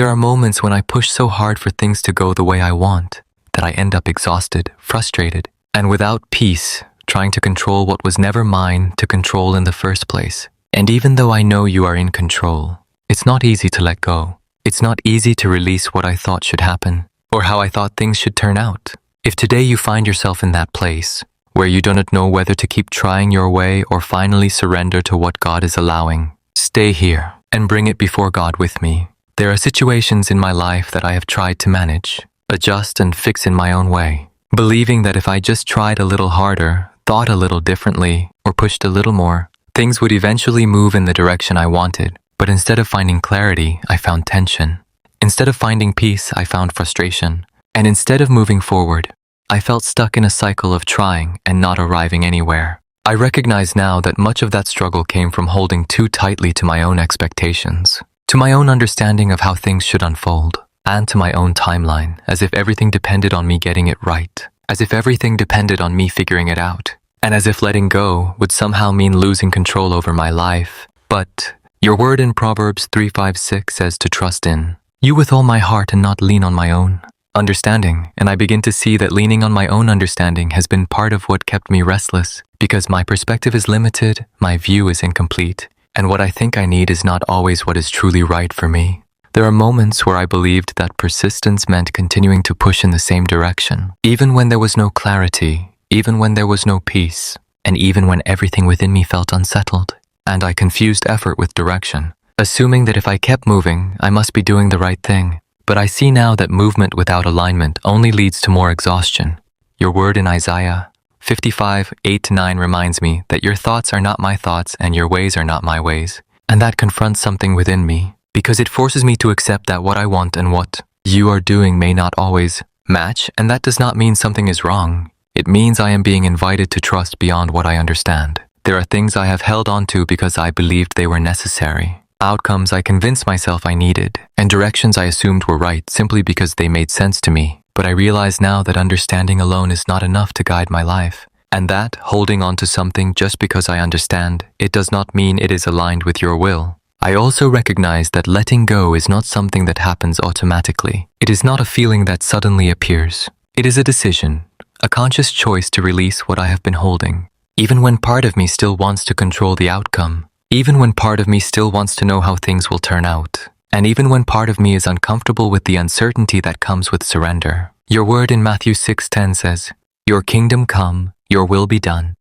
There are moments when I push so hard for things to go the way I want that I end up exhausted, frustrated, and without peace, trying to control what was never mine to control in the first place. And even though I know you are in control, it's not easy to let go. It's not easy to release what I thought should happen, or how I thought things should turn out. If today you find yourself in that place, where you do not know whether to keep trying your way or finally surrender to what God is allowing, stay here and bring it before God with me. There are situations in my life that I have tried to manage, adjust and fix in my own way, believing that if I just tried a little harder, thought a little differently, or pushed a little more, things would eventually move in the direction I wanted. But instead of finding clarity, I found tension. Instead of finding peace, I found frustration. And instead of moving forward, I felt stuck in a cycle of trying and not arriving anywhere. I recognize now that much of that struggle came from holding too tightly to my own expectations, to my own understanding of how things should unfold, and to my own timeline, as if everything depended on me getting it right, as if everything depended on me figuring it out, and as if letting go would somehow mean losing control over my life. But your word in Proverbs 3:5-6 says to trust in you with all my heart and not lean on my own understanding, and I begin to see that leaning on my own understanding has been part of what kept me restless, because my perspective is limited, my view is incomplete, and what I think I need is not always what is truly right for me. There are moments where I believed that persistence meant continuing to push in the same direction, even when there was no clarity, even when there was no peace, and even when everything within me felt unsettled. And I confused effort with direction, assuming that if I kept moving, I must be doing the right thing. But I see now that movement without alignment only leads to more exhaustion. Your word in Isaiah 55:8-9 reminds me that your thoughts are not my thoughts and your ways are not my ways. And that confronts something within me, because it forces me to accept that what I want and what you are doing may not always match, and that does not mean something is wrong. It means I am being invited to trust beyond what I understand. There are things I have held on to because I believed they were necessary, outcomes I convinced myself I needed, and directions I assumed were right simply because they made sense to me. But I realize now that understanding alone is not enough to guide my life, and that holding on to something just because I understand, it does not mean it is aligned with your will. I also recognize that letting go is not something that happens automatically. It is not a feeling that suddenly appears. It is a decision, a conscious choice to release what I have been holding. Even when part of me still wants to control the outcome, even when part of me still wants to know how things will turn out, and even when part of me is uncomfortable with the uncertainty that comes with surrender. Your word in Matthew 6:10 says, "Your kingdom come, your will be done."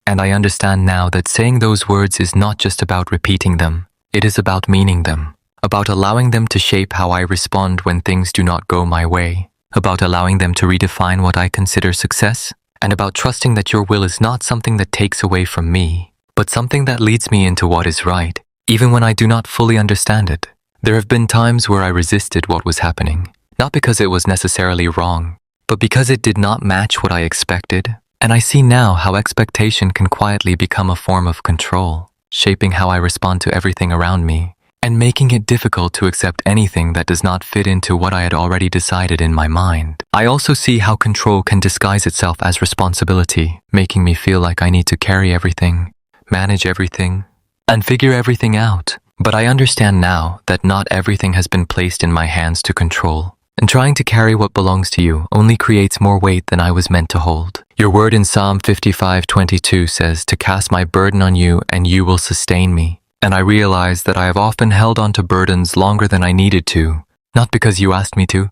And I understand now that saying those words is not just about repeating them, it is about meaning them, about allowing them to shape how I respond when things do not go my way, about allowing them to redefine what I consider success, and about trusting that your will is not something that takes away from me, but something that leads me into what is right, even when I do not fully understand it. There have been times where I resisted what was happening, not because it was necessarily wrong, but because it did not match what I expected. And I see now how expectation can quietly become a form of control, shaping how I respond to everything around me, and making it difficult to accept anything that does not fit into what I had already decided in my mind. I also see how control can disguise itself as responsibility, making me feel like I need to carry everything, manage everything, and figure everything out. But I understand now that not everything has been placed in my hands to control, and trying to carry what belongs to you only creates more weight than I was meant to hold. Your word in Psalm 55:22 says to cast my burden on you and you will sustain me. And I realize that I have often held on to burdens longer than I needed to, not because you asked me to,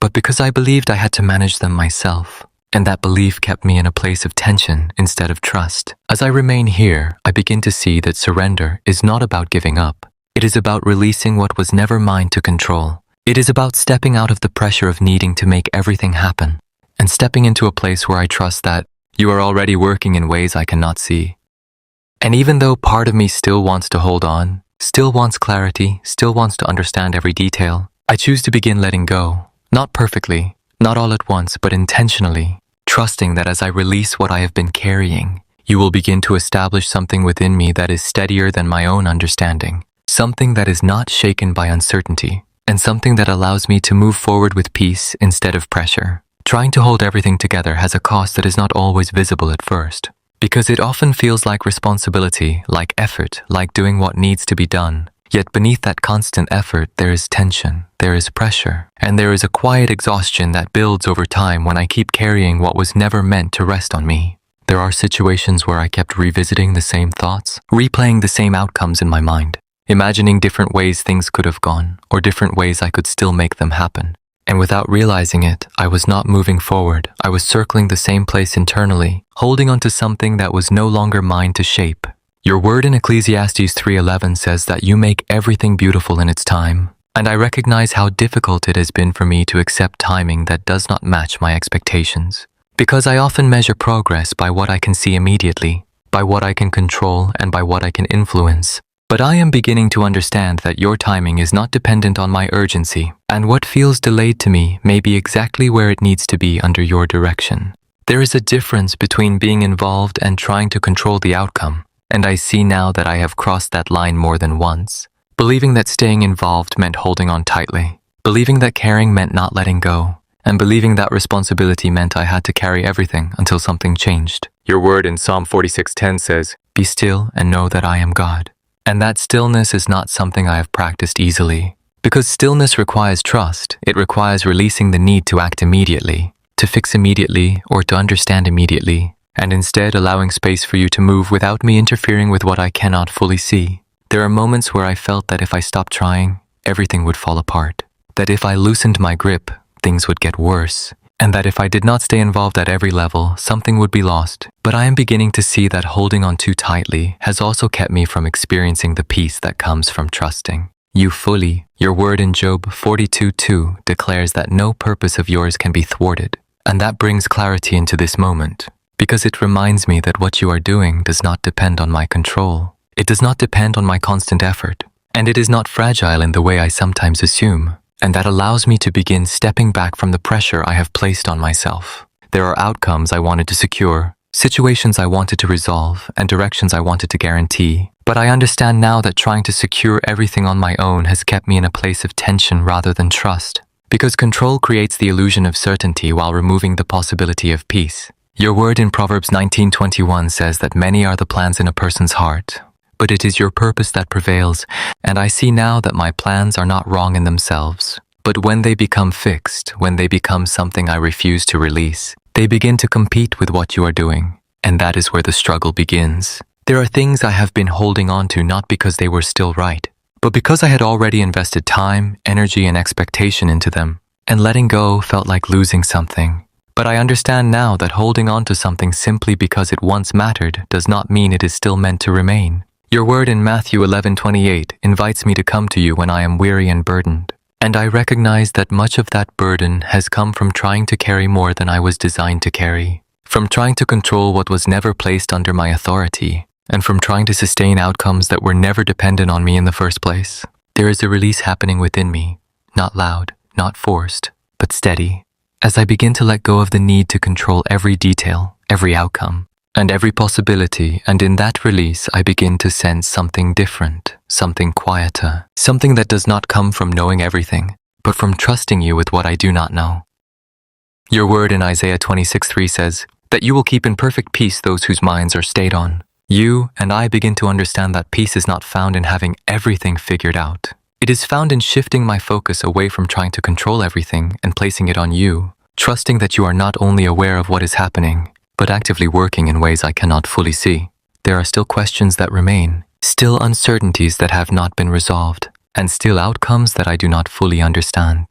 but because I believed I had to manage them myself. And that belief kept me in a place of tension instead of trust. As I remain here, I begin to see that surrender is not about giving up. It is about releasing what was never mine to control. It is about stepping out of the pressure of needing to make everything happen, and stepping into a place where I trust that you are already working in ways I cannot see. And even though part of me still wants to hold on, still wants clarity, still wants to understand every detail, I choose to begin letting go. Not perfectly, not all at once, but intentionally, trusting that as I release what I have been carrying, you will begin to establish something within me that is steadier than my own understanding, something that is not shaken by uncertainty, and something that allows me to move forward with peace instead of pressure. Trying to hold everything together has a cost that is not always visible at first, because it often feels like responsibility, like effort, like doing what needs to be done. Yet beneath that constant effort, there is tension, there is pressure, and there is a quiet exhaustion that builds over time when I keep carrying what was never meant to rest on me. There are situations where I kept revisiting the same thoughts, replaying the same outcomes in my mind, imagining different ways things could have gone, or different ways I could still make them happen. And without realizing it, I was not moving forward. I was circling the same place internally, holding onto something that was no longer mine to shape. Your word in Ecclesiastes 3:11 says that you make everything beautiful in its time. And I recognize how difficult it has been for me to accept timing that does not match my expectations. Because I often measure progress by what I can see immediately, by what I can control, and by what I can influence. But I am beginning to understand that your timing is not dependent on my urgency, and what feels delayed to me may be exactly where it needs to be under your direction. There is a difference between being involved and trying to control the outcome, and I see now that I have crossed that line more than once. Believing that staying involved meant holding on tightly, believing that caring meant not letting go, and believing that responsibility meant I had to carry everything until something changed. Your word in Psalm 46:10 says, "Be still and know that I am God." And that stillness is not something I have practiced easily. Because stillness requires trust, it requires releasing the need to act immediately, to fix immediately, or to understand immediately, and instead allowing space for you to move without me interfering with what I cannot fully see. There are moments where I felt that if I stopped trying, everything would fall apart. That if I loosened my grip, things would get worse. And that if I did not stay involved at every level, something would be lost. But I am beginning to see that holding on too tightly has also kept me from experiencing the peace that comes from trusting you fully. Your word in Job 42:2 declares that no purpose of yours can be thwarted. And that brings clarity into this moment, because it reminds me that what you are doing does not depend on my control. It does not depend on my constant effort, and it is not fragile in the way I sometimes assume. And that allows me to begin stepping back from the pressure I have placed on myself. There are outcomes I wanted to secure, situations I wanted to resolve, and directions I wanted to guarantee. But I understand now that trying to secure everything on my own has kept me in a place of tension rather than trust. Because control creates the illusion of certainty while removing the possibility of peace. Your word in Proverbs 19:21 says that many are the plans in a person's heart, but it is your purpose that prevails, and I see now that my plans are not wrong in themselves. But when they become fixed, when they become something I refuse to release, they begin to compete with what you are doing, and that is where the struggle begins. There are things I have been holding on to not because they were still right, but because I had already invested time, energy, and expectation into them, and letting go felt like losing something. But I understand now that holding on to something simply because it once mattered does not mean it is still meant to remain. Your word in Matthew 11:28 invites me to come to you when I am weary and burdened. And I recognize that much of that burden has come from trying to carry more than I was designed to carry, from trying to control what was never placed under my authority, and from trying to sustain outcomes that were never dependent on me in the first place. There is a release happening within me, not loud, not forced, but steady, as I begin to let go of the need to control every detail, every outcome, and every possibility, and in that release I begin to sense something different, something quieter, something that does not come from knowing everything, but from trusting you with what I do not know. Your word in Isaiah 26:3 says that you will keep in perfect peace those whose minds are stayed on. You and I begin to understand that peace is not found in having everything figured out. It is found in shifting my focus away from trying to control everything and placing it on you, trusting that you are not only aware of what is happening, but actively working in ways I cannot fully see. There are still questions that remain, still uncertainties that have not been resolved, and still outcomes that I do not fully understand.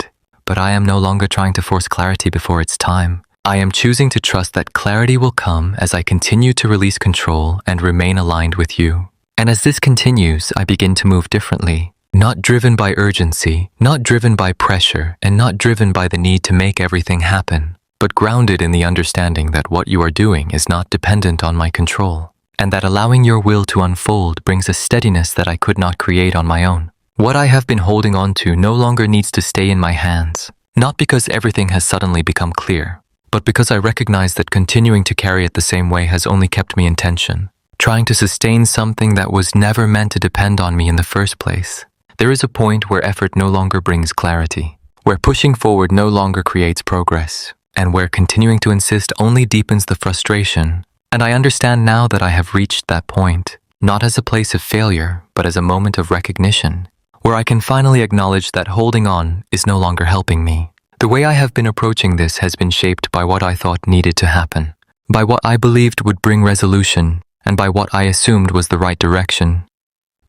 But I am no longer trying to force clarity before its time. I am choosing to trust that clarity will come as I continue to release control and remain aligned with you. And as this continues, I begin to move differently, not driven by urgency, not driven by pressure, and not driven by the need to make everything happen, but grounded in the understanding that what you are doing is not dependent on my control, and that allowing your will to unfold brings a steadiness that I could not create on my own. What I have been holding on to no longer needs to stay in my hands, not because everything has suddenly become clear, but because I recognize that continuing to carry it the same way has only kept me in tension, trying to sustain something that was never meant to depend on me in the first place. There is a point where effort no longer brings clarity, where pushing forward no longer creates progress, and where continuing to insist only deepens the frustration. And I understand now that I have reached that point, not as a place of failure, but as a moment of recognition. where I can finally acknowledge that holding on is no longer helping me. The way I have been approaching this has been shaped by what I thought needed to happen, by what I believed would bring resolution, and by what I assumed was the right direction.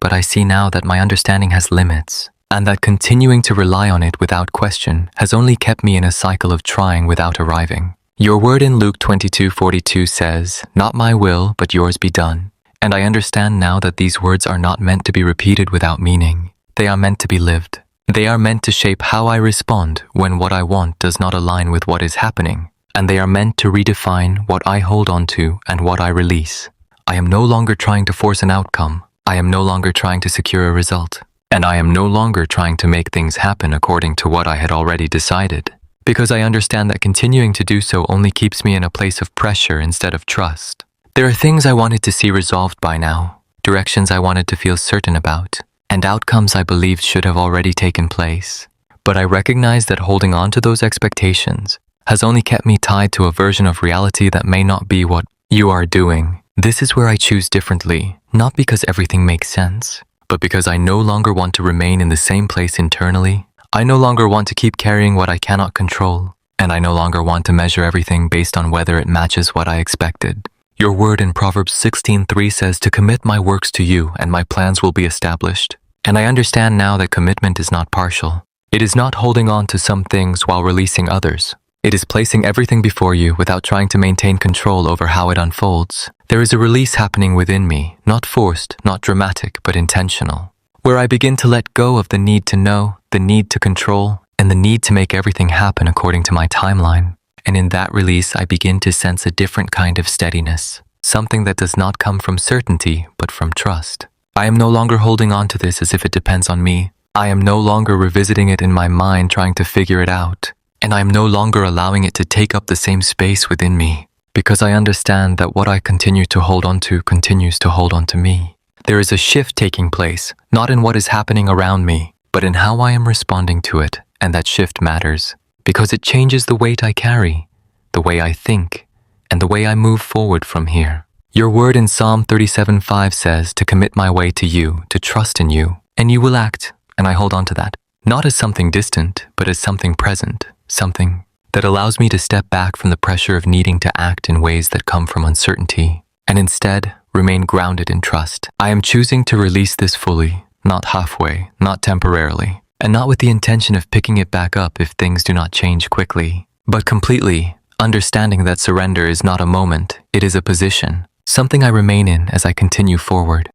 But I see now that my understanding has limits, and that continuing to rely on it without question has only kept me in a cycle of trying without arriving. Your word in Luke 22:42 says, "Not my will, but yours be done." And I understand now that these words are not meant to be repeated without meaning. They are meant to be lived. They are meant to shape how I respond when what I want does not align with what is happening. And they are meant to redefine what I hold on to and what I release. I am no longer trying to force an outcome. I am no longer trying to secure a result. And I am no longer trying to make things happen according to what I had already decided. Because I understand that continuing to do so only keeps me in a place of pressure instead of trust. There are things I wanted to see resolved by now, directions I wanted to feel certain about, and outcomes I believed should have already taken place. But I recognize that holding on to those expectations has only kept me tied to a version of reality that may not be what you are doing. This is where I choose differently, not because everything makes sense, but because I no longer want to remain in the same place internally. I no longer want to keep carrying what I cannot control, and I no longer want to measure everything based on whether it matches what I expected. Your word in Proverbs 16:3 says to commit my works to you and my plans will be established. And I understand now that commitment is not partial. It is not holding on to some things while releasing others. It is placing everything before you without trying to maintain control over how it unfolds. There is a release happening within me, not forced, not dramatic, but intentional, where I begin to let go of the need to know, the need to control, and the need to make everything happen according to my timeline. And in that release, I begin to sense a different kind of steadiness, something that does not come from certainty, but from trust. I am no longer holding on to this as if it depends on me. I am no longer revisiting it in my mind trying to figure it out. And I am no longer allowing it to take up the same space within me, because I understand that what I continue to hold on to continues to hold on to me. There is a shift taking place, not in what is happening around me, but in how I am responding to it, and that shift matters, because it changes the weight I carry, the way I think, and the way I move forward from here. Your word in Psalm 37:5 says to commit my way to you, to trust in you, and you will act, and I hold on to that, not as something distant, but as something present, something that allows me to step back from the pressure of needing to act in ways that come from uncertainty, and instead remain grounded in trust. I am choosing to release this fully, not halfway, not temporarily, and not with the intention of picking it back up if things do not change quickly, but completely, understanding that surrender is not a moment, it is a position, something I remain in as I continue forward.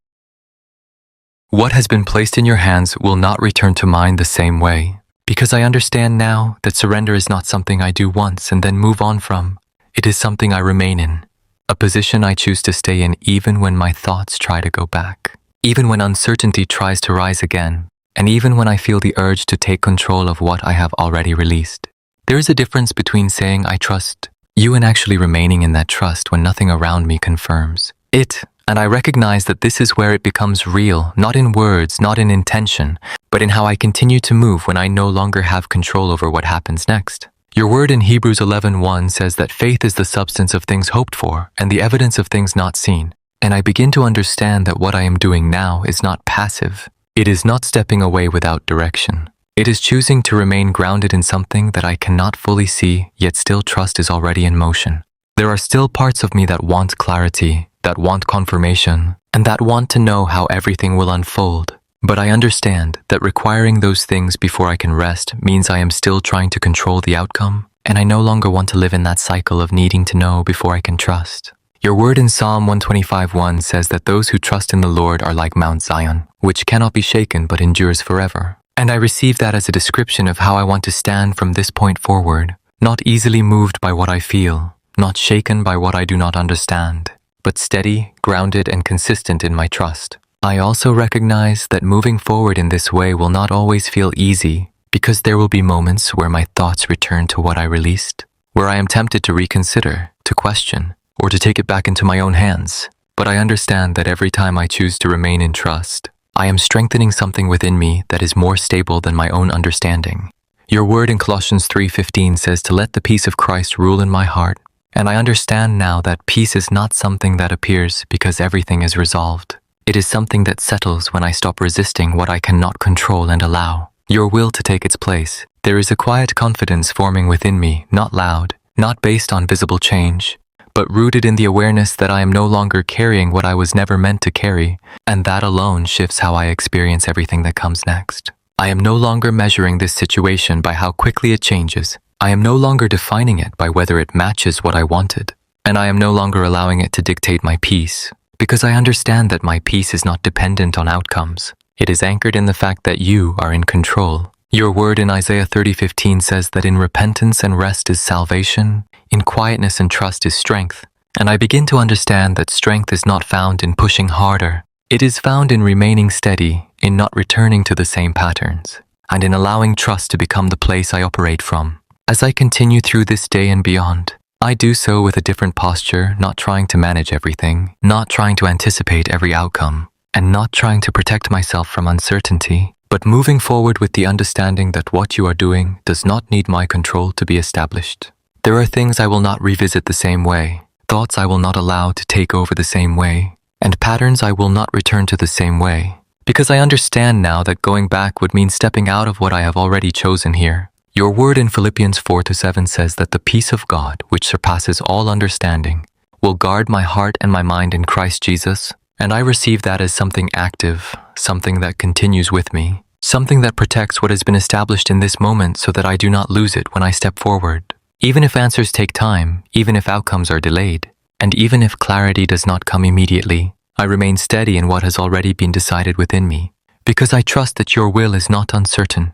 What has been placed in your hands will not return to mine the same way, because I understand now that surrender is not something I do once and then move on from. It is something I remain in, a position I choose to stay in even when my thoughts try to go back, even when uncertainty tries to rise again, and even when I feel the urge to take control of what I have already released. There is a difference between saying I trust you and actually remaining in that trust when nothing around me confirms it. And I recognize that this is where it becomes real, not in words, not in intention, but in how I continue to move when I no longer have control over what happens next. Your word in Hebrews 11:1 says that faith is the substance of things hoped for and the evidence of things not seen. And I begin to understand that what I am doing now is not passive. It is not stepping away without direction. It is choosing to remain grounded in something that I cannot fully see, yet still trust is already in motion. There are still parts of me that want clarity, that want confirmation, and that want to know how everything will unfold. But I understand that requiring those things before I can rest means I am still trying to control the outcome, and I no longer want to live in that cycle of needing to know before I can trust. Your word in Psalm 125:1 says that those who trust in the Lord are like Mount Zion, which cannot be shaken but endures forever. And I receive that as a description of how I want to stand from this point forward, not easily moved by what I feel, not shaken by what I do not understand, but steady, grounded, and consistent in my trust. I also recognize that moving forward in this way will not always feel easy, because there will be moments where my thoughts return to what I released, where I am tempted to reconsider, to question, or to take it back into my own hands. But I understand that every time I choose to remain in trust, I am strengthening something within me that is more stable than my own understanding. Your word in Colossians 3:15 says to let the peace of Christ rule in my heart, and I understand now that peace is not something that appears because everything is resolved. It is something that settles when I stop resisting what I cannot control and allow your will to take its place. There is a quiet confidence forming within me, not loud, not based on visible change, but rooted in the awareness that I am no longer carrying what I was never meant to carry, and that alone shifts how I experience everything that comes next. I am no longer measuring this situation by how quickly it changes. I am no longer defining it by whether it matches what I wanted, and I am no longer allowing it to dictate my peace, because I understand that my peace is not dependent on outcomes. It is anchored in the fact that you are in control. Your word in Isaiah 30:15 says that in repentance and rest is salvation, in quietness and trust is strength. And I begin to understand that strength is not found in pushing harder. It is found in remaining steady, in not returning to the same patterns, and in allowing trust to become the place I operate from. As I continue through this day and beyond, I do so with a different posture, not trying to manage everything, not trying to anticipate every outcome, and not trying to protect myself from uncertainty, but moving forward with the understanding that what you are doing does not need my control to be established. There are things I will not revisit the same way, thoughts I will not allow to take over the same way, and patterns I will not return to the same way, because I understand now that going back would mean stepping out of what I have already chosen here. Your word in Philippians 4:7 says that the peace of God, which surpasses all understanding, will guard my heart and my mind in Christ Jesus, and I receive that as something active, something that continues with me, something that protects what has been established in this moment so that I do not lose it when I step forward. Even if answers take time, even if outcomes are delayed, and even if clarity does not come immediately, I remain steady in what has already been decided within me, because I trust that your will is not uncertain.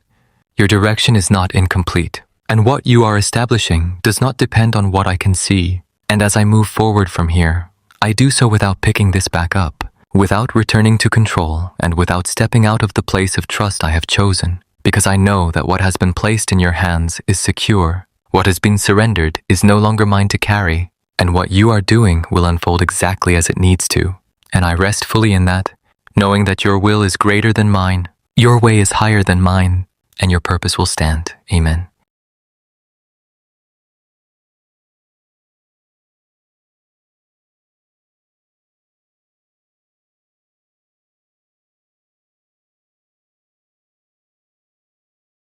Your direction is not incomplete, and what you are establishing does not depend on what I can see. And as I move forward from here, I do so without picking this back up, without returning to control, and without stepping out of the place of trust I have chosen, because I know that what has been placed in your hands is secure. What has been surrendered is no longer mine to carry, and what you are doing will unfold exactly as it needs to. And I rest fully in that, knowing that your will is greater than mine, your way is higher than mine, and your purpose will stand. Amen.